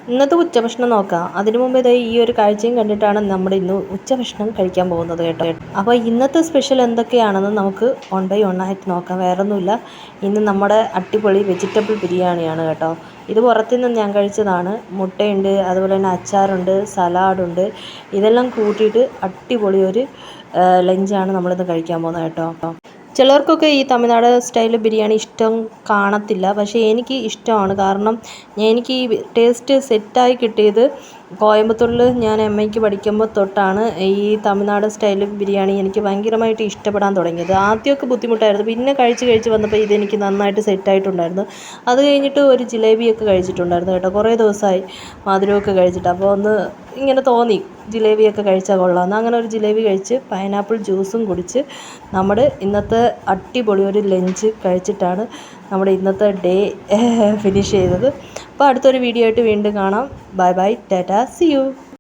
ഇന്നത്തെ ഉച്ചഭക്ഷണം നോക്കാം. അതിനു മുമ്പ് ഇതേ ഈ ഒരു കാഴ്ചയും കണ്ടിട്ടാണ് നമ്മൾ ഇന്ന് ഉച്ചഭക്ഷണം കഴിക്കാൻ പോകുന്നത് കേട്ടോ. അപ്പോൾ ഇന്നത്തെ സ്പെഷ്യൽ എന്തൊക്കെയാണെന്ന് നമുക്ക് വൺ ബൈ വൺ ആയിട്ട് നോക്കാം. വേറൊന്നുമില്ല, ഇന്ന് നമ്മുടെ അടിപൊളി വെജിറ്റബിൾ ബിരിയാണിയാണ് കേട്ടോ. ഇത് പുറത്തുനിന്ന് ഞാൻ കഴിച്ചതാണ്. മുട്ടയുണ്ട്, അതുപോലെ തന്നെ അച്ചാറുണ്ട്, സലാഡുണ്ട്. ഇതെല്ലാം കൂട്ടിയിട്ട് അടിപൊളി ഒരു ലഞ്ചാണ് നമ്മളിന്ന് കഴിക്കാൻ പോകുന്നത് കേട്ടോ. ചിലർക്കൊക്കെ ഈ തമിഴ്നാട് സ്റ്റൈൽ ബിരിയാണി ഇഷ്ടം കാണത്തില്ല, പക്ഷേ എനിക്ക് ഇഷ്ടമാണ്. കാരണം എനിക്ക് ഈ ടേസ്റ്റ് സെറ്റായി കിട്ടിയത് കോയമ്പത്തൂരിൽ ഞാൻ MAക്ക് പഠിക്കുമ്പോൾ തൊട്ടാണ് ഈ തമിഴ്നാട് സ്റ്റൈൽ ബിരിയാണി എനിക്ക് ഭയങ്കരമായിട്ട് ഇഷ്ടപ്പെടാൻ തുടങ്ങിയത്. ആദ്യമൊക്കെ ബുദ്ധിമുട്ടായിരുന്നു, പിന്നെ കഴിച്ച് വന്നപ്പോൾ ഇതെനിക്ക് നന്നായിട്ട് സെറ്റായിട്ടുണ്ടായിരുന്നു. അത് കഴിഞ്ഞിട്ട് ഒരു ജിലേബിയൊക്കെ കഴിച്ചിട്ടുണ്ടായിരുന്നു കേട്ടോ. കുറേ ദിവസമായി മധുരമൊക്കെ കഴിച്ചിട്ട്. അപ്പോൾ ഒന്ന് ഇങ്ങനെ തോന്നി ജിലേബിയൊക്കെ കഴിച്ചാൽ കൊള്ളാമെന്ന്. അങ്ങനെ ഒരു ജിലേബി കഴിച്ച് പൈനാപ്പിൾ ജ്യൂസും കുടിച്ച് നമ്മുടെ ഇന്നത്തെ അടിപൊളി ഒരു ലഞ്ച് കഴിച്ചിട്ടാണ് നമ്മുടെ ഇന്നത്തെ ഡേ ഫിനിഷ് ചെയ്തത്. അപ്പോൾ അടുത്തൊരു വീഡിയോ ആയിട്ട് വീണ്ടും കാണാം. ബൈ ബൈ, ടാറ്റാ, സി യു.